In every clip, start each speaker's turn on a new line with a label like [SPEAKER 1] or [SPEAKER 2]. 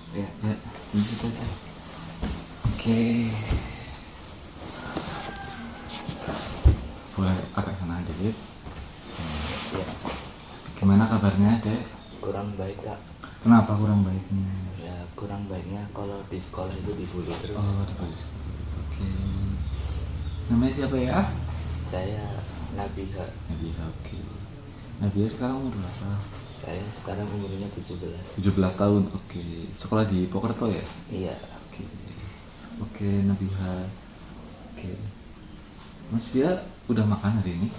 [SPEAKER 1] Ya.
[SPEAKER 2] Ya, lanjut aja. Oke. Boleh agak sana aja, Dek.
[SPEAKER 1] Ya,
[SPEAKER 2] Gimana kabarnya, Dek?
[SPEAKER 1] kurang baik kak.
[SPEAKER 2] Kenapa kurang baiknya?
[SPEAKER 1] Ya kurang baiknya kalau di sekolah itu dibully terus.
[SPEAKER 2] Oh, di balik. Oke. Namanya siapa ya?
[SPEAKER 1] Saya Nabiha.
[SPEAKER 2] Nabiha, oke. Nabiha sekarang umur berapa?
[SPEAKER 1] Saya sekarang umurnya 17.
[SPEAKER 2] 17 tahun, oke. Sekolah di Pokerto ya?
[SPEAKER 1] Iya.
[SPEAKER 2] Oke. Oke, Nabiha. Oke. Mas Bia udah makan hari ini?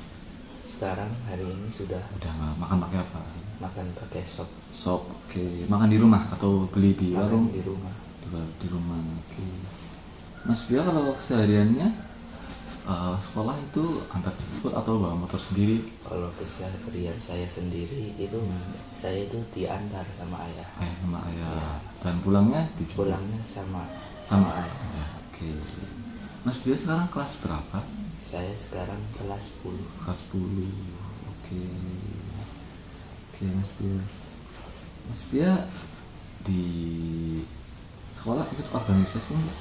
[SPEAKER 1] Sekarang hari ini sudah
[SPEAKER 2] Udah nggak makan pakai apa?
[SPEAKER 1] makan pakai sop.
[SPEAKER 2] Sop, oke. Makan di rumah atau beli di warung?
[SPEAKER 1] Makan di rumah.
[SPEAKER 2] Di rumah, oke. Mas Bia kalau kesehariannya sekolah itu antar jemput atau bawa motor sendiri?
[SPEAKER 1] Kalau keseharian saya sendiri itu saya itu diantar sama ayah.
[SPEAKER 2] Sama ayah. Dan pulangnya dijemput?
[SPEAKER 1] Pulangnya sama ayah.
[SPEAKER 2] Ya, oke. Mas Bia sekarang kelas berapa?
[SPEAKER 1] Saya sekarang kelas 10.
[SPEAKER 2] Kelas 10. Oke. Oke, Mas Bia. Mas Bia di sekolah ikut organisasi enggak?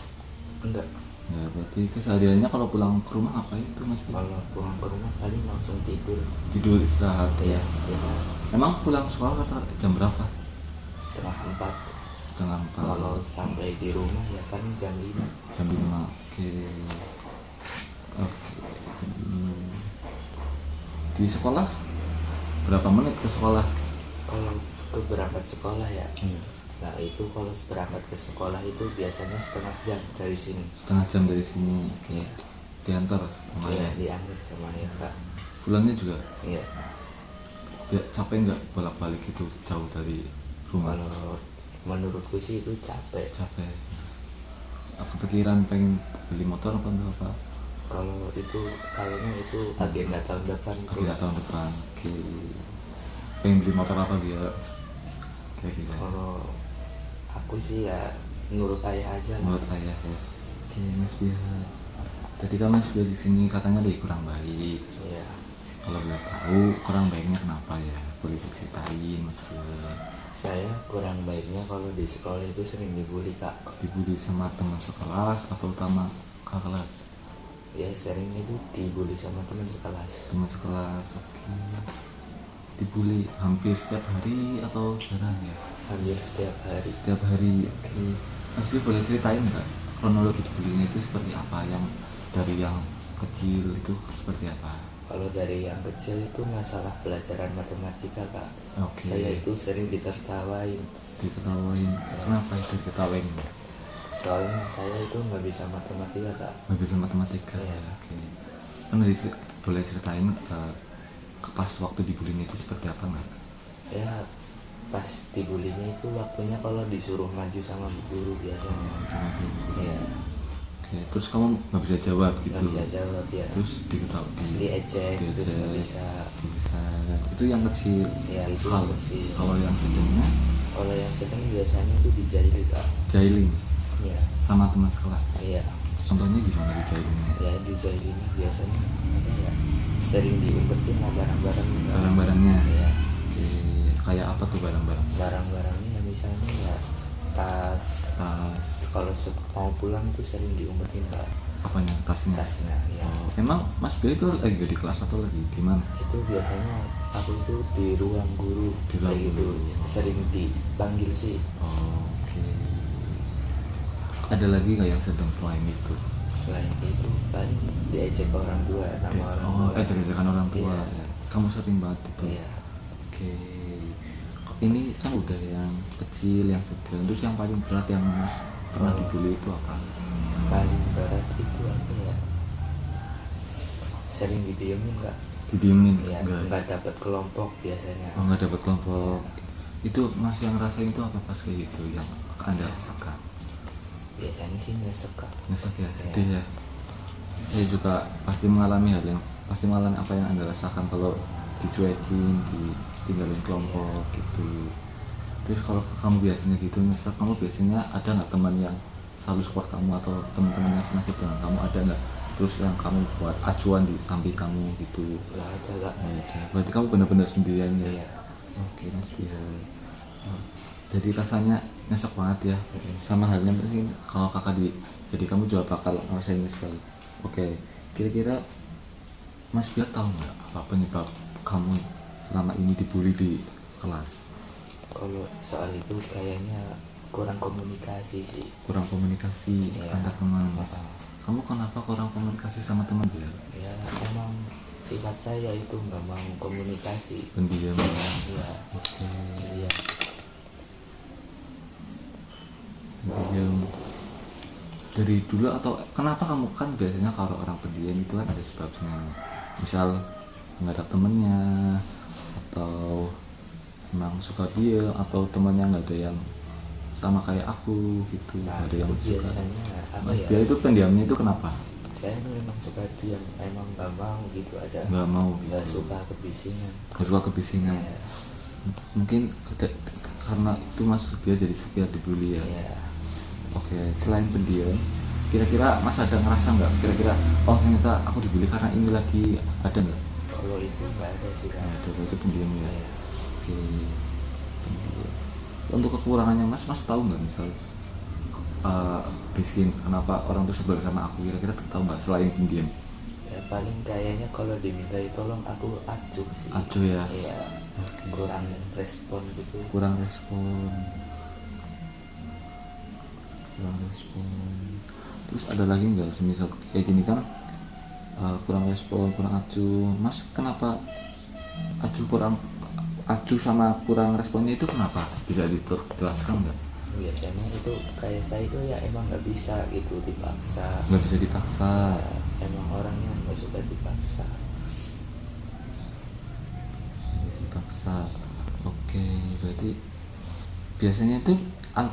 [SPEAKER 1] Enggak.
[SPEAKER 2] Ya, berarti kesehariannya kalau pulang ke rumah apa itu, Mas Bia?
[SPEAKER 1] Kalau pulang ke rumah paling langsung tidur.
[SPEAKER 2] Tidur, istirahat
[SPEAKER 1] Ya,
[SPEAKER 2] ya.
[SPEAKER 1] istirahat.
[SPEAKER 2] Emang pulang sekolah jam berapa?
[SPEAKER 1] Setengah 4.
[SPEAKER 2] Setengah 4.
[SPEAKER 1] Kalau sampai di rumah ya paling jam 5.
[SPEAKER 2] Jam 5. Oke. Oke. Di sekolah berapa menit ke sekolah?
[SPEAKER 1] Kalau ke berangkat sekolah ya,
[SPEAKER 2] Iya.
[SPEAKER 1] nah itu kalau berangkat ke sekolah itu biasanya setengah jam dari sini.
[SPEAKER 2] Setengah jam dari sini. Oke.
[SPEAKER 1] Iya.
[SPEAKER 2] Diantar sama
[SPEAKER 1] Iya,
[SPEAKER 2] ayah.
[SPEAKER 1] diantar sama ayah kak.
[SPEAKER 2] Pulangnya juga
[SPEAKER 1] Iya.
[SPEAKER 2] ya, capek nggak bolak-balik itu jauh dari rumah?
[SPEAKER 1] Kalau menurutku sih itu capek.
[SPEAKER 2] Capek. Aku pikiran pengen beli motor apa enggak apa?
[SPEAKER 1] Kalau itu kayaknya itu agenda tahun depan itu.
[SPEAKER 2] Agenda tahun depan. Oke. Pengen beli motor apa biar kayak gitu?
[SPEAKER 1] Kalau aku sih ya nurut ayah aja lah.
[SPEAKER 2] Menurut ayah ya. Oke, Mas Bia. Tadi kan Mas Bia di sini katanya dia kurang baik.
[SPEAKER 1] Iya.
[SPEAKER 2] Kalau boleh tahu kurang baiknya kenapa ya? Boleh diceritain, Mas Bia?
[SPEAKER 1] Saya kurang baiknya kalau di sekolah itu sering dibully kak.
[SPEAKER 2] Dibully sama teman sekelas atau sama kakak kelas?
[SPEAKER 1] Ya sering itu dibully sama teman sekelas.
[SPEAKER 2] Teman sekelas, oke. Dibully hampir setiap hari atau jarang ya?
[SPEAKER 1] Hampir setiap hari.
[SPEAKER 2] Setiap hari, oke. Mas Bia boleh ceritain nggak kronologi bullying itu seperti apa? Yang dari yang kecil itu seperti apa?
[SPEAKER 1] Kalau dari yang kecil itu masalah pelajaran matematika kak.
[SPEAKER 2] Oke.
[SPEAKER 1] Saya itu sering ditertawain.
[SPEAKER 2] Diketawain. Kenapa itu diketawain?
[SPEAKER 1] Soalnya saya itu nggak bisa matematika kak.
[SPEAKER 2] Nggak bisa matematika.
[SPEAKER 1] Iya.
[SPEAKER 2] Oke. Kan boleh ceritain pas waktu dibullying itu seperti apa nggak?
[SPEAKER 1] Ya pas dibulinya itu waktunya kalau disuruh maju sama guru biasanya. Iya.
[SPEAKER 2] Oke. Terus kamu nggak bisa jawab gitu?
[SPEAKER 1] Nggak bisa jawab ya.
[SPEAKER 2] Terus
[SPEAKER 1] Diejek, terus nggak bisa.
[SPEAKER 2] Itu yang kecil.
[SPEAKER 1] Ya itu yang kecil.
[SPEAKER 2] Kalau yang sedangnya
[SPEAKER 1] Kalau yang sedang biasanya itu dijailin kak.
[SPEAKER 2] jailing
[SPEAKER 1] Iya.
[SPEAKER 2] sama teman sekelas.
[SPEAKER 1] Iya.
[SPEAKER 2] Contohnya gimana dijailinnya?
[SPEAKER 1] Ya dijailinnya biasanya apa ya? Sering diumpetin lah barang-barangnya.
[SPEAKER 2] Barang-barangnya.
[SPEAKER 1] Iya.
[SPEAKER 2] Oke. Kayak apa tuh barang-barang?
[SPEAKER 1] Barang-barangnya ya misalnya ya tas. Kalau mau pulang itu sering diumpetin kak.
[SPEAKER 2] Apanya? Tasnya?
[SPEAKER 1] Ya.
[SPEAKER 2] Oh, emang Mas B itu lagi di kelas atau lagi di mana?
[SPEAKER 1] Itu biasanya aku itu di ruang guru
[SPEAKER 2] Di ruang
[SPEAKER 1] kayak gitu.
[SPEAKER 2] guru.
[SPEAKER 1] Sering dipanggil sih.
[SPEAKER 2] Oh, oke. Ada lagi nggak yang sedang selain itu?
[SPEAKER 1] Selain itu paling diejek orang tua nama orang tua.
[SPEAKER 2] Ejek-ejekan orang tua.
[SPEAKER 1] Iya.
[SPEAKER 2] Kamu sering banget itu.
[SPEAKER 1] Iya.
[SPEAKER 2] Oke. Ini kan udah yang kecil, yang sedang. Terus yang paling berat yang Mas pernah dibully itu apa?
[SPEAKER 1] Paling berat itu apa ya? Sering didiemin kak.
[SPEAKER 2] Didiemin?
[SPEAKER 1] Ya, nggak dapat kelompok biasanya.
[SPEAKER 2] Oh, nggak dapat kelompok. Itu Mas yang rasain itu apa pas kayak gitu yang Anda rasakan?
[SPEAKER 1] Biasanya sih nyesek kak.
[SPEAKER 2] Nyesek ya, sedih ya. Saya juga pasti mengalami apa yang Anda rasakan kalau dicuekin, ditinggalin kelompok gitu. Terus kalau kamu biasanya gitu nyesek, kamu biasanya ada nggak teman yang selalu support kamu atau teman-teman yang senasib dengan kamu, ada nggak? Terus yang kamu buat acuan di samping kamu gitu?
[SPEAKER 1] Nggak ada kak.
[SPEAKER 2] Berarti kamu benar-benar sendirian ya?
[SPEAKER 1] Iya.
[SPEAKER 2] Oke, Mas Bia. Jadi rasanya nyesek banget ya. Sama halnya mungkin kalau kakak jadi kamu juga bakal ngerasain nyesel. Oke, kira-kira Mas Bia tahu nggak apa penyebab kamu selama ini dibully di kelas?
[SPEAKER 1] Kalau soal itu kayaknya kurang komunikasi sih.
[SPEAKER 2] Kurang komunikasi
[SPEAKER 1] Iya.
[SPEAKER 2] antar teman.
[SPEAKER 1] Heeh.
[SPEAKER 2] Kamu kenapa kurang komunikasi sama teman Bia?
[SPEAKER 1] Ya emang sifat saya itu nggak mau komunikasi.
[SPEAKER 2] Pendiam.
[SPEAKER 1] Ya,
[SPEAKER 2] Oke.
[SPEAKER 1] iya.
[SPEAKER 2] Pendiam. Dari dulu atau kenapa kamu kan biasanya kalau orang pendiam itu kan ada sebabnya. Misal nggak ada temennya atau emang suka diam atau temannya nggak ada yang sama kayak aku gitu,
[SPEAKER 1] Nah,
[SPEAKER 2] nggak ada
[SPEAKER 1] itu
[SPEAKER 2] yang suka.
[SPEAKER 1] biasanya apa
[SPEAKER 2] Mas
[SPEAKER 1] ya?
[SPEAKER 2] Bia itu pendiamnya itu kenapa?
[SPEAKER 1] Saya memang suka diam, emang nggak mau gitu aja.
[SPEAKER 2] Nggak mau
[SPEAKER 1] Nggak
[SPEAKER 2] gitu.
[SPEAKER 1] suka kebisingan.
[SPEAKER 2] Nggak suka kebisingan.
[SPEAKER 1] Ya,
[SPEAKER 2] Mungkin karena itu Mas Bia jadi suka dibully ya.
[SPEAKER 1] ya.
[SPEAKER 2] Oke, selain pendiam, kira-kira Mas ada ngerasa nggak? Kira-kira, oh ternyata aku dibully karena ini lagi, ada nggak?
[SPEAKER 1] Kalau itu nggak ada sih kan.
[SPEAKER 2] Nah, ada, berarti pendiam ya.
[SPEAKER 1] Ya.
[SPEAKER 2] Oke, pendiam. Untuk kekurangannya Mas tahu nggak misal bisikin kenapa orang tuh sebel sama aku? Kira-kira tahu nggak selain pendiam?
[SPEAKER 1] Ya paling kayaknya kalau dimintai tolong aku acuh sih.
[SPEAKER 2] Acuh ya?
[SPEAKER 1] Iya.
[SPEAKER 2] Oke.
[SPEAKER 1] Kurang respon gitu.
[SPEAKER 2] Kurang respon. Terus ada lagi nggak semisal kayak gini kan, kurang respon, kurang acuh. Mas kenapa acuh sama kurang responnya itu kenapa? Bisa dijelaskan nggak?
[SPEAKER 1] Biasanya itu kayak saya itu ya emang nggak bisa gitu dipaksa.
[SPEAKER 2] Nggak bisa dipaksa.
[SPEAKER 1] Ya, emang orangnya nggak suka dipaksa.
[SPEAKER 2] Oke, berarti biasanya itu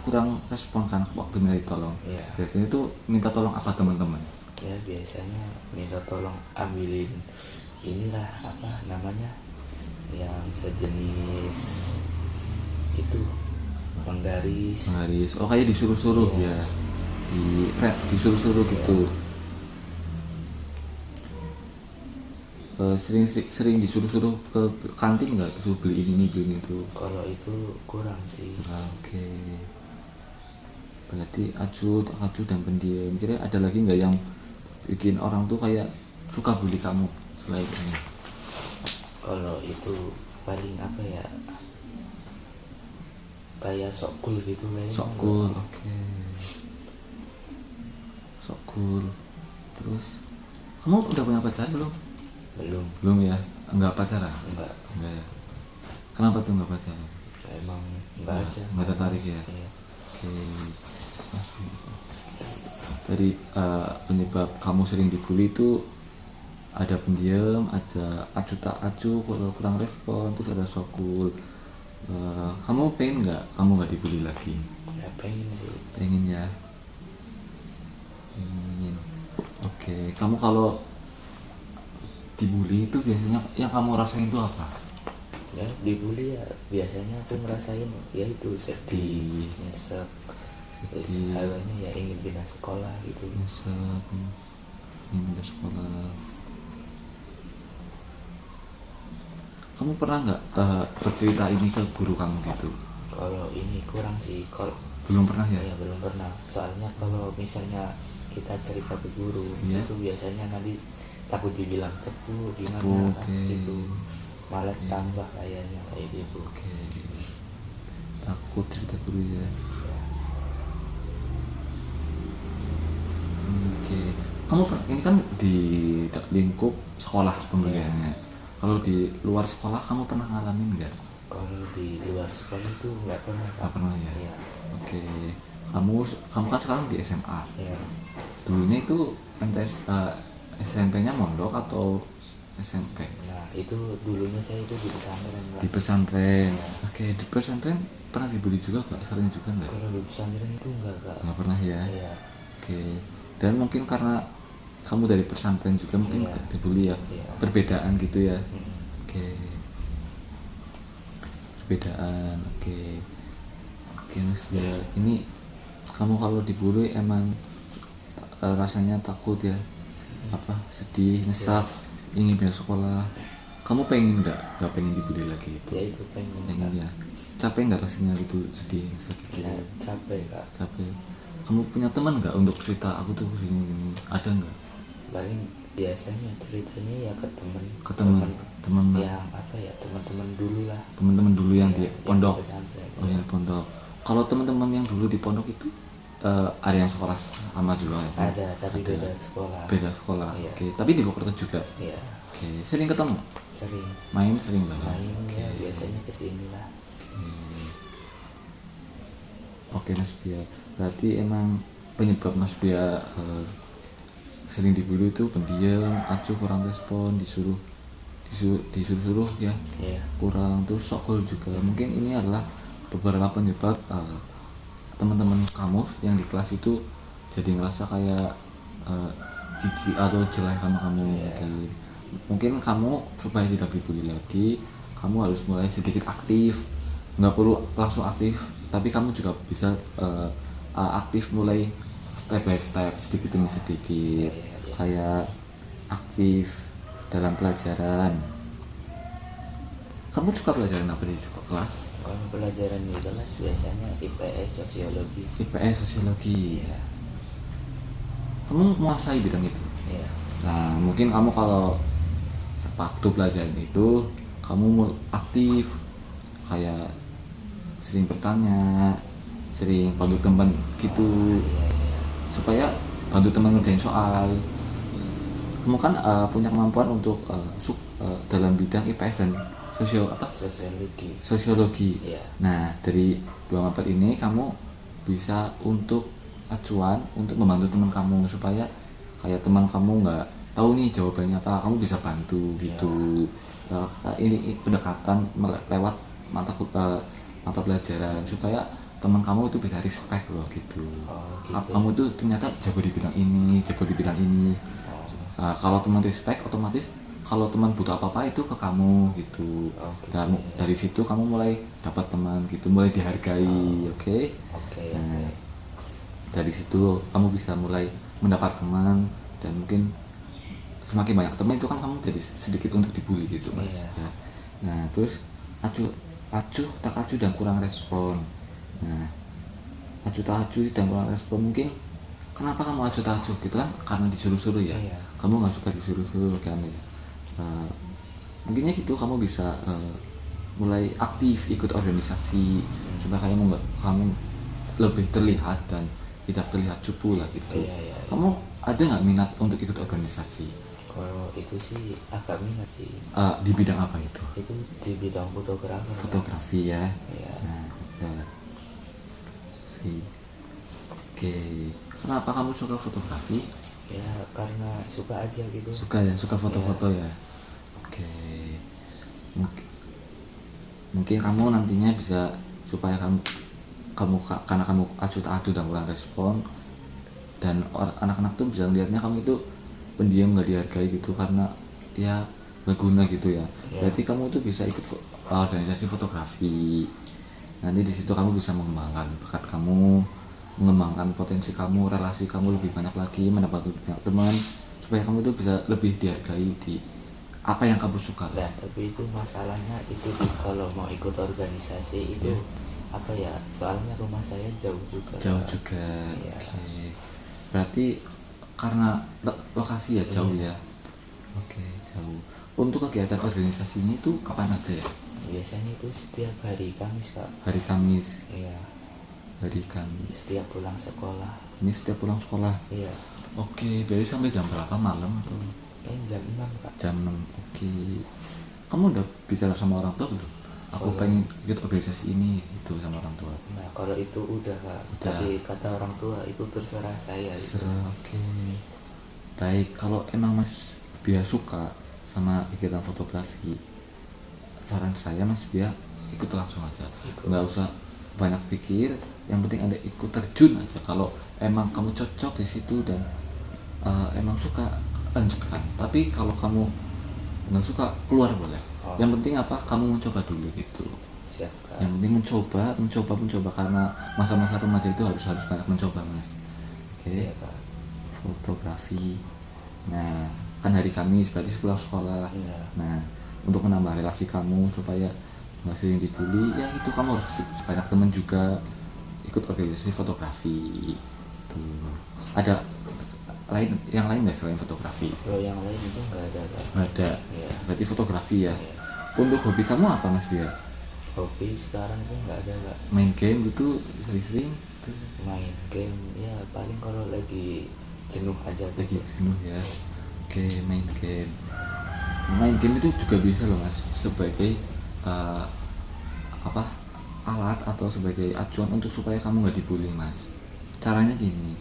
[SPEAKER 2] kurang respon kan waktu minta tolong.
[SPEAKER 1] Iya.
[SPEAKER 2] Biasanya itu minta tolong apa teman-teman?
[SPEAKER 1] Ya biasanya minta tolong ambilin inilah apa namanya yang sejenis itu penggaris.
[SPEAKER 2] Oh kayak disuruh-suruh
[SPEAKER 1] Iya.
[SPEAKER 2] ya, disuruh-suruh gitu. Sering disuruh-suruh ke kantin nggak, suruh beli ini beli itu?
[SPEAKER 1] Kalau itu kurang sih.
[SPEAKER 2] Oke, berarti acuh dan pendiam. Kira ada lagi nggak yang bikin orang tuh kayak suka bully kamu selain ini?
[SPEAKER 1] Kalau itu paling apa ya, kayak sok cool gitu kayaknya.
[SPEAKER 2] Sok cool, oke. Sok cool. Terus kamu udah punya pacar belum?
[SPEAKER 1] Belum
[SPEAKER 2] Ya, enggak pacaran?
[SPEAKER 1] enggak
[SPEAKER 2] Ya. Kenapa tuh enggak pacaran?
[SPEAKER 1] emang enggak aja
[SPEAKER 2] Enggak tertarik ya?
[SPEAKER 1] Iya.
[SPEAKER 2] Oke. Mas, tadi penyebab kamu sering dibully itu ada pendiam, ada acuh tak acuh, kurang respon, terus ada sok cool. Kamu pengen nggak kamu nggak dibully lagi?
[SPEAKER 1] Ya pengen sih.
[SPEAKER 2] Pengen ya. Pengen. Oke. Kamu kalau dibully itu biasanya yang kamu rasain itu apa?
[SPEAKER 1] Ya dibully ya biasanya aku ngerasain ya itu sedih, nyesek, terus awalnya ya ingin pindah sekolah gitu.
[SPEAKER 2] Nyesek, pindah sekolah. Kamu pernah nggak bercerita ini ke guru kamu gitu?
[SPEAKER 1] Kalau ini kurang sih. Kalau
[SPEAKER 2] Belum pernah ya?
[SPEAKER 1] ya belum pernah. Soalnya kalau misalnya kita cerita ke guru
[SPEAKER 2] Iya.
[SPEAKER 1] itu biasanya nanti takut dibilang cepu gimana
[SPEAKER 2] Cepu,
[SPEAKER 1] kan,
[SPEAKER 2] oke.
[SPEAKER 1] gitu malah tambah kayaknya kayak gitu.
[SPEAKER 2] Oke. Takut cerita guru ya.
[SPEAKER 1] Ya,
[SPEAKER 2] Oke. Kamu ini kan di lingkup sekolah pembelajarannya. Kalau di luar sekolah kamu pernah ngalamin nggak?
[SPEAKER 1] kalau di luar sekolah itu nggak pernah.
[SPEAKER 2] Nggak pernah ya.
[SPEAKER 1] Ya,
[SPEAKER 2] Oke. Kamu kan sekarang di SMA.
[SPEAKER 1] ya.
[SPEAKER 2] Dulunya itu SMP-nya mondok atau SMP?
[SPEAKER 1] Nah itu dulunya saya itu di pesantren Pak.
[SPEAKER 2] Di pesantren.
[SPEAKER 1] Ya.
[SPEAKER 2] Oke, di pesantren pernah dibully juga nggak? Sering juga nggak?
[SPEAKER 1] Kalau di pesantren itu enggak Kak.
[SPEAKER 2] Nggak pernah ya.
[SPEAKER 1] Iya.
[SPEAKER 2] Oke. Dan mungkin karena kamu dari pesantren juga mungkin
[SPEAKER 1] Iya.
[SPEAKER 2] dibully ya.
[SPEAKER 1] Iya.
[SPEAKER 2] Perbedaan gitu ya.
[SPEAKER 1] Mm.
[SPEAKER 2] Oke. Perbedaan. Oke. Oke Mas ya. Ini kamu kalau dibully emang rasanya takut ya? Apa? Sedih, nyesek, ingin pindah sekolah. Kamu pengen nggak pengen dibully lagi itu?
[SPEAKER 1] Ya itu pengen
[SPEAKER 2] Pengen
[SPEAKER 1] Kak.
[SPEAKER 2] ya. capek nggak rasanya gitu, sedih sedikit,
[SPEAKER 1] ya capek kak.
[SPEAKER 2] capek. Kamu punya teman nggak untuk cerita aku tuh gini, ada nggak?
[SPEAKER 1] Paling biasanya ceritanya ya ke
[SPEAKER 2] Ke teman
[SPEAKER 1] yang apa ya, teman-teman dulu lah.
[SPEAKER 2] teman-teman dulu yang
[SPEAKER 1] Ya,
[SPEAKER 2] di pondok.
[SPEAKER 1] pesantren,
[SPEAKER 2] Oh,
[SPEAKER 1] ya.
[SPEAKER 2] yang di pondok. Kalau teman-teman yang dulu di pondok itu ada yang sekolah sama juga ya?
[SPEAKER 1] Ada tapi beda sekolah.
[SPEAKER 2] Beda sekolah.
[SPEAKER 1] Iya.
[SPEAKER 2] Oke, tapi di Purwokerto juga.
[SPEAKER 1] Ya
[SPEAKER 2] Oke, sering ketemu,
[SPEAKER 1] sering
[SPEAKER 2] main sering nggak?
[SPEAKER 1] main ya, biasanya kesini lah.
[SPEAKER 2] Oke Mas Bia, berarti emang penyebab Mas Bia sering dibully itu pendiam, acuh, kurang respon, disuruh ya,
[SPEAKER 1] Ya
[SPEAKER 2] kurang, terus sokol juga. Mungkin ini adalah beberapa penyebab teman-teman kamu yang di kelas itu jadi ngerasa kayak jijik atau jelek sama kamu. Mungkin kamu supaya tidak dibully lagi, kamu harus mulai sedikit aktif, nggak perlu langsung aktif, tapi kamu juga bisa aktif mulai step by step, sedikit demi sedikit. Kayak aktif dalam pelajaran. Kamu suka pelajaran apa di kelas?
[SPEAKER 1] kalau pelajaran di kelas biasanya IPS sosiologi.
[SPEAKER 2] IPS sosiologi.
[SPEAKER 1] Ya
[SPEAKER 2] Kamu menguasai bidang itu.
[SPEAKER 1] ya
[SPEAKER 2] Nah, mungkin kamu kalau waktu pelajaran itu kamu aktif, kayak sering bertanya, sering bantu teman gitu, supaya bantu teman ngerjain soal. Kamu kan punya kemampuan untuk dalam bidang IPS dan
[SPEAKER 1] sosiologi.
[SPEAKER 2] sosiologi.
[SPEAKER 1] Iya.
[SPEAKER 2] Nah, dari dua mapel ini kamu bisa untuk acuan untuk membantu teman kamu, supaya kayak teman kamu nggak tahu nih jawabannya apa, kamu bisa bantu gitu. Ini pendekatan lewat mata pelajaran, supaya teman kamu itu bisa respect loh gitu.
[SPEAKER 1] Gitu.
[SPEAKER 2] Kamu tuh ternyata jago di bidang ini, jago di bidang ini. Kalau teman respect, otomatis kalau teman butuh apa-apa itu ke kamu gitu. Dan dari situ kamu mulai dapat teman gitu, mulai dihargai. Oke. Nah, dari situ kamu bisa mulai mendapat teman, dan mungkin semakin banyak teman itu kan kamu jadi sedikit untuk dibully gitu Mas.
[SPEAKER 1] Iya.
[SPEAKER 2] Nah, terus acuh tak acuh dan kurang respon. Nah, acuh tak acuh dan kurang respon, mungkin kenapa kamu acuh tak acuh gitu kan, karena disuruh-suruh ya.
[SPEAKER 1] Iya.
[SPEAKER 2] Kamu nggak suka disuruh-suruh kan ya. Mungkinnya gitu kamu bisa mulai aktif ikut organisasi, supaya kamu lebih terlihat dan tidak terlihat cupu lah gitu.
[SPEAKER 1] Iya.
[SPEAKER 2] Kamu ada nggak minat untuk ikut organisasi?
[SPEAKER 1] Kalau itu sih agak minat sih.
[SPEAKER 2] Di bidang apa itu?
[SPEAKER 1] Itu di bidang fotografer.
[SPEAKER 2] Fotografi ya.
[SPEAKER 1] Iya.
[SPEAKER 2] Nah, oke. Kenapa kamu suka fotografi?
[SPEAKER 1] Ya karena suka aja gitu.
[SPEAKER 2] Suka ya, suka foto-foto ya. Oke. Mungkin kamu nantinya bisa, supaya karena kamu acuh tak acuh dan kurang respon, dan anak-anak tuh bisa melihatnya kamu itu pendiam, nggak dihargai gitu, karena ya nggak guna gitu ya. Berarti kamu tuh bisa ikut organisasi fotografi. Nanti di situ kamu bisa mengembangkan bakat kamu, mengembangkan potensi kamu, relasi kamu lebih banyak lagi, mendapat lebih banyak teman, supaya kamu tuh bisa lebih dihargai di apa yang kamu suka.
[SPEAKER 1] Ya tapi itu masalahnya itu kalau mau ikut organisasi itu apa ya, soalnya rumah saya jauh juga. Iya.
[SPEAKER 2] Oke. Berarti karena lokasi ya jauh ya. Oke, jauh. Untuk kegiatan organisasinya itu kapan aja ya?
[SPEAKER 1] Biasanya itu setiap hari Kamis Kak.
[SPEAKER 2] Hari Kamis.
[SPEAKER 1] Iya.
[SPEAKER 2] Hari Kamis.
[SPEAKER 1] Setiap pulang sekolah.
[SPEAKER 2] Ini setiap pulang sekolah.
[SPEAKER 1] Iya.
[SPEAKER 2] Oke, berarti sampai jam berapa, malam atau?
[SPEAKER 1] Jam 6 Kak.
[SPEAKER 2] Jam 6. Oke. Kamu udah bicara sama orang tua belum? Aku pengen ikut organisasi ini itu sama orang tua.
[SPEAKER 1] Nah kalau itu udah Kak. Tapi kata orang tua itu terserah saya gitu.
[SPEAKER 2] Oke. Baik, kalau emang Mas Bia suka sama kegiatan fotografi, saran saya Mas Bia ikut langsung aja. Nggak usah banyak pikir, yang penting ada ikut terjun aja. Kalau emang kamu cocok di situ dan emang suka, lanjutkan. Tapi kalau kamu nggak suka, keluar boleh. Yang penting apa, kamu mencoba dulu gitu.
[SPEAKER 1] Siap Kak.
[SPEAKER 2] Yang penting mencoba, karena masa-masa remaja itu harus banyak mencoba Mas. Oke.
[SPEAKER 1] Iya Kak.
[SPEAKER 2] Fotografi. Nah, kan hari Kamis berarti pulang sekolah.
[SPEAKER 1] Iya.
[SPEAKER 2] Nah, untuk menambah relasi kamu supaya nggak sering dibully, ya itu kamu harus banyak teman juga, ikut organisasi fotografi tuh. Ada yang lain nggak selain fotografi?
[SPEAKER 1] Kalau yang lain itu nggak ada Kak.
[SPEAKER 2] Nggak ada.
[SPEAKER 1] Iya.
[SPEAKER 2] Berarti fotografi ya.
[SPEAKER 1] Iya.
[SPEAKER 2] Untuk hobi kamu apa Mas Bia?
[SPEAKER 1] Hobi sekarang itu nggak ada Kak.
[SPEAKER 2] Main game gitu sering-sering tuh.
[SPEAKER 1] Main game ya paling kalau lagi jenuh aja
[SPEAKER 2] Lagi
[SPEAKER 1] gitu.
[SPEAKER 2] jenuh ya. Oke, main game. Main game itu juga bisa loh Mas, sebagai apa, alat atau sebagai acuan untuk supaya kamu nggak dibully Mas. Caranya gini,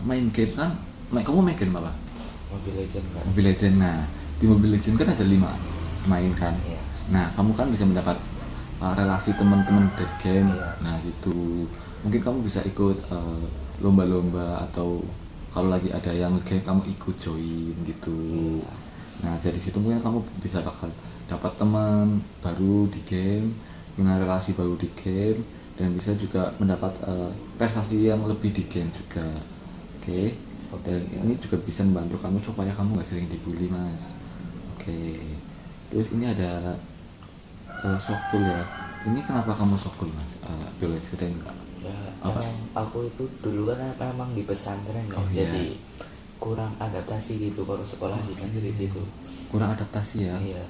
[SPEAKER 2] main game kan, kamu main game apa?
[SPEAKER 1] Mobile Legend Kak.
[SPEAKER 2] Mobile Legend. Nah, di Mobile Legend kan ada 5 main kan.
[SPEAKER 1] Iya.
[SPEAKER 2] Nah, kamu kan bisa mendapat relasi teman-teman dari game.
[SPEAKER 1] Iya.
[SPEAKER 2] Nah, gitu. Mungkin kamu bisa ikut lomba-lomba, atau kalau lagi ada yang game kamu ikut join gitu.
[SPEAKER 1] Iya.
[SPEAKER 2] Nah, dari situ mungkin kamu bisa bakal dapat teman baru di game, punya relasi baru di game, dan bisa juga mendapat prestasi yang lebih di game juga. Oke. Dan ini juga bisa membantu kamu supaya kamu gak sering dibully Mas. Oke. Terus ini ada sokul ya. Ini kenapa kamu sokul Mas? Boleh ceritain nggak?
[SPEAKER 1] Ya
[SPEAKER 2] Apa?
[SPEAKER 1] emang aku itu dulu kan memang di pesantren ya.
[SPEAKER 2] Oh, iya.
[SPEAKER 1] Jadi kurang adaptasi gitu kalau sekolah di negeri gitu.
[SPEAKER 2] Kurang adaptasi ya.
[SPEAKER 1] Iya.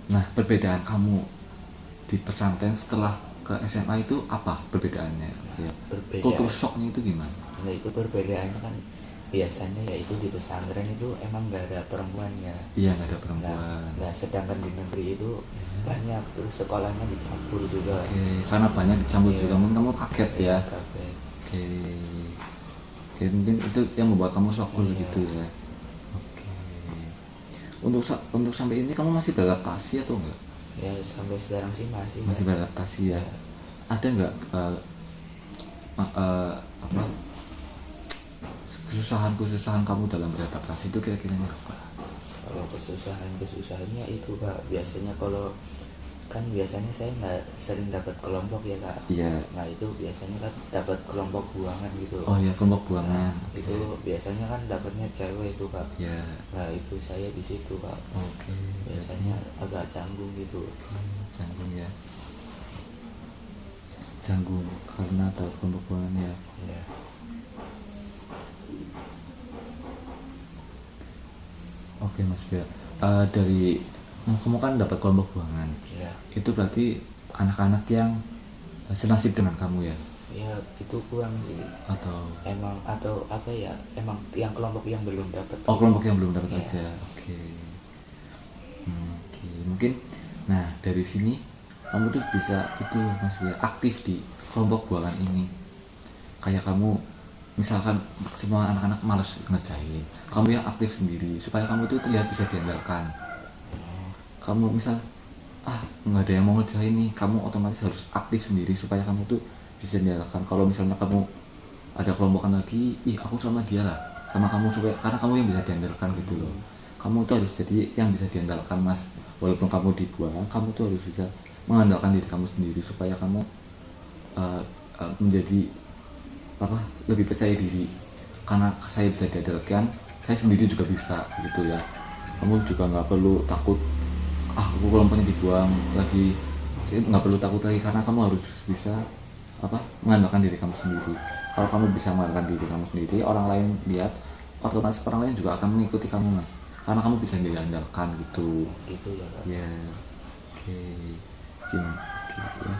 [SPEAKER 2] Nah, perbedaan kamu di pesantren setelah ke SMA itu apa perbedaannya? Ya.
[SPEAKER 1] Perbedaan.
[SPEAKER 2] Kultur shocknya itu gimana?
[SPEAKER 1] Nah itu perbedaannya kan biasanya ya itu di pesantren itu emang nggak ada perempuannya.
[SPEAKER 2] Iya, nggak ada
[SPEAKER 1] Nah,
[SPEAKER 2] perempuan.
[SPEAKER 1] nah sedangkan di negeri itu banyak, terus sekolahnya dicampur juga.
[SPEAKER 2] Oke, karena banyak dicampur
[SPEAKER 1] Iya.
[SPEAKER 2] juga, mungkin kamu kaget ya.
[SPEAKER 1] Kaget.
[SPEAKER 2] Oke. Oke, mungkin itu yang membuat kamu sokul
[SPEAKER 1] Iya.
[SPEAKER 2] gitu ya. Oke. Untuk sampai ini kamu masih beradaptasi atau enggak?
[SPEAKER 1] Ya sampai sekarang sih masih.
[SPEAKER 2] Masih
[SPEAKER 1] ya.
[SPEAKER 2] beradaptasi ya. Ada enggak apa, kesusahan kamu dalam beradaptasi itu kira-kira apa?
[SPEAKER 1] Kalau kesusahannya itu Kak, biasanya kalau kan biasanya saya nggak sering dapat kelompok ya Kak.
[SPEAKER 2] Iya.
[SPEAKER 1] Nah itu biasanya kan dapat kelompok buangan gitu.
[SPEAKER 2] Oh ya, kelompok buangan.
[SPEAKER 1] Itu biasanya kan dapatnya cewek itu Kak.
[SPEAKER 2] Ya.
[SPEAKER 1] Nah itu saya di situ Kak.
[SPEAKER 2] Oke.
[SPEAKER 1] Biasanya agak canggung gitu.
[SPEAKER 2] Canggung ya. Canggung karena dapat kelompok buangan ya.
[SPEAKER 1] Ya.
[SPEAKER 2] Oke Mas Bia, dari kamu kan dapat kelompok buangan,
[SPEAKER 1] Ya.
[SPEAKER 2] itu berarti anak-anak yang senasib dengan kamu ya?
[SPEAKER 1] Ya itu kurang sih.
[SPEAKER 2] Atau
[SPEAKER 1] Atau apa ya? Emang yang kelompok yang belum dapat.
[SPEAKER 2] kelompok yang belum dapat
[SPEAKER 1] Iya.
[SPEAKER 2] aja. Oke. Oke, mungkin nah dari sini kamu tuh bisa itu Mas Bia aktif di kelompok buangan ini. Kayak kamu misalkan semua anak-anak malas ngerjain, kamu yang aktif sendiri supaya kamu tuh terlihat bisa diandalkan. Kamu misal nggak ada yang mau ngerjain nih, kamu otomatis harus aktif sendiri supaya kamu tuh bisa diandalkan. Kalau misalnya kamu ada kelompokan lagi, aku sama dia lah, sama kamu, supaya karena kamu yang bisa diandalkan gitu loh. Kamu tuh harus jadi yang bisa diandalkan Mas. Walaupun kamu dibuang, kamu tuh harus bisa mengandalkan diri kamu sendiri supaya kamu menjadi lebih percaya diri. Karena saya bisa diandalkan, saya sendiri juga bisa gitu ya. Kamu juga nggak perlu takut aku kelompoknya dibuang lagi, nggak perlu takut lagi, karena kamu harus bisa mengandalkan diri kamu sendiri. Kalau kamu bisa mengandalkan diri kamu sendiri, orang lain lihat, otomatis orang lain juga akan mengikuti kamu Mas, karena kamu bisa diandalkan gitu.
[SPEAKER 1] Gitu ya Kak.
[SPEAKER 2] Ya, oke. Gini, gitu ya,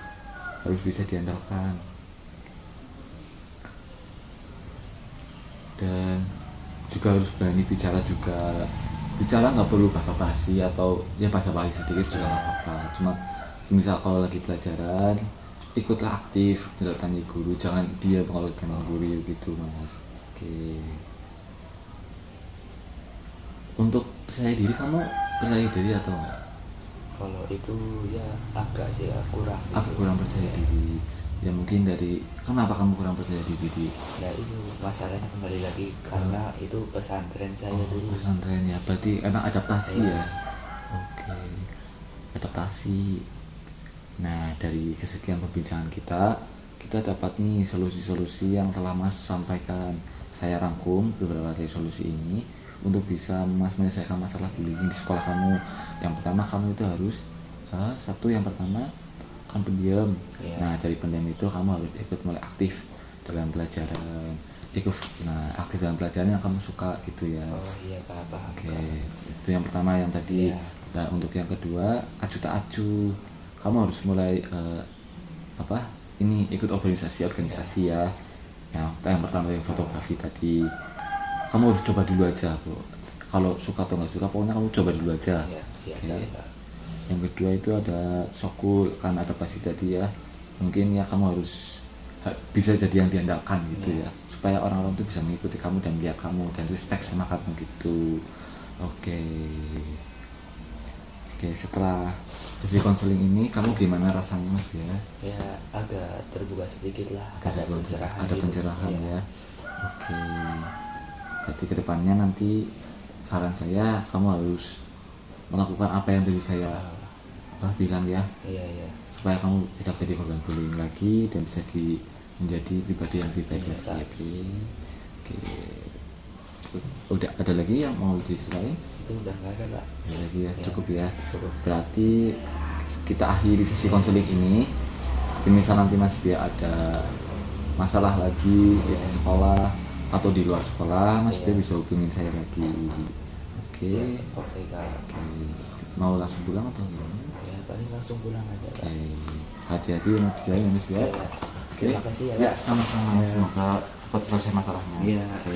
[SPEAKER 2] harus bisa diandalkan. Dan juga harus berani bicara juga. Bicara nggak perlu basa-basi, atau ya basa-basi sedikit juga nggak apa-apa. Cuma semisal kalau lagi pelajaran, ikutlah aktif, tidak tanya guru, jangan dia kalau tanya guru gitu Mas. Oke. Untuk percaya diri, kamu percaya diri atau enggak?
[SPEAKER 1] Kalau itu ya agak sih ya, kurang.
[SPEAKER 2] Aku
[SPEAKER 1] gitu.
[SPEAKER 2] kurang percaya
[SPEAKER 1] Ya.
[SPEAKER 2] diri. Ya mungkin dari kenapa kamu kurang percaya diri?
[SPEAKER 1] Ya itu masalahnya kembali lagi karena itu pesantren saya dulu.
[SPEAKER 2] Pesantren ya, berarti emang adaptasi
[SPEAKER 1] Iya.
[SPEAKER 2] ya. Oke, adaptasi. Nah, dari kesekian perbincangan kita dapat nih solusi-solusi yang telah Mas sampaikan. Saya rangkum beberapa dari solusi ini untuk bisa menyelesaikan masalah bullying di sekolah kamu. Yang pertama kamu itu harus yang pertama kan pendiam.
[SPEAKER 1] Iya.
[SPEAKER 2] Nah dari pendiam itu kamu harus ikut mulai aktif dalam pelajaran, aktif dalam pelajaran yang kamu suka gitu ya.
[SPEAKER 1] Oh iya Kak, paham.
[SPEAKER 2] Oke,
[SPEAKER 1] Kak.
[SPEAKER 2] itu yang pertama yang tadi.
[SPEAKER 1] Iya.
[SPEAKER 2] Nah untuk yang kedua, acu tak acu, kamu harus mulai ikut organisasi ya. Yang pertama yang fotografi tadi, kamu harus coba dulu aja, Bu. Kalau suka atau nggak suka, pokoknya kamu coba dulu aja.
[SPEAKER 1] Iya, iya,
[SPEAKER 2] Ya.
[SPEAKER 1] iya, Kak.
[SPEAKER 2] Yang kedua itu ada sokul, kan adaptasi tadi ya. Mungkin ya kamu harus bisa jadi yang diandalkan gitu ya, supaya orang-orang tuh bisa mengikuti kamu dan lihat kamu dan respect sama kamu gitu. Oke, setelah sesi konseling ini kamu gimana rasanya Mas ya?
[SPEAKER 1] Ya agak terbuka sedikit lah, ada pencerahan
[SPEAKER 2] Ada
[SPEAKER 1] gitu.
[SPEAKER 2] pencerahan
[SPEAKER 1] Iya.
[SPEAKER 2] ya. Oke, berarti kedepannya nanti saran saya kamu harus melakukan apa yang tadi saya bilang ya,
[SPEAKER 1] Iya, iya.
[SPEAKER 2] supaya kamu tidak jadi korban bullying lagi dan bisa menjadi pribadi yang lebih baik
[SPEAKER 1] Iya,
[SPEAKER 2] lagi.
[SPEAKER 1] Kak.
[SPEAKER 2] Oke. Udah ada lagi yang mau diceritain?
[SPEAKER 1] Itu udah nggak ada Kak.
[SPEAKER 2] Ada lagi ya,
[SPEAKER 1] Iya,
[SPEAKER 2] cukup ya.
[SPEAKER 1] cukup.
[SPEAKER 2] Berarti kita akhiri sesi konseling ini. Semisal nanti Mas Bia ada masalah lagi di sekolah atau di luar sekolah, Mas Bia bisa hubungin saya lagi. Oke.
[SPEAKER 1] Siap. Oke Kak.
[SPEAKER 2] Oke. Mau langsung pulang atau gimana?
[SPEAKER 1] Ya paling langsung pulang aja Kak.
[SPEAKER 2] Oke. Hati-hati untuk jalan ya Mas Bia.
[SPEAKER 1] Iya. Terima kasih ya
[SPEAKER 2] Ya,
[SPEAKER 1] Kak.
[SPEAKER 2] sama-sama. Semoga cepat selesai masalahnya.
[SPEAKER 1] Iya.
[SPEAKER 2] Oke.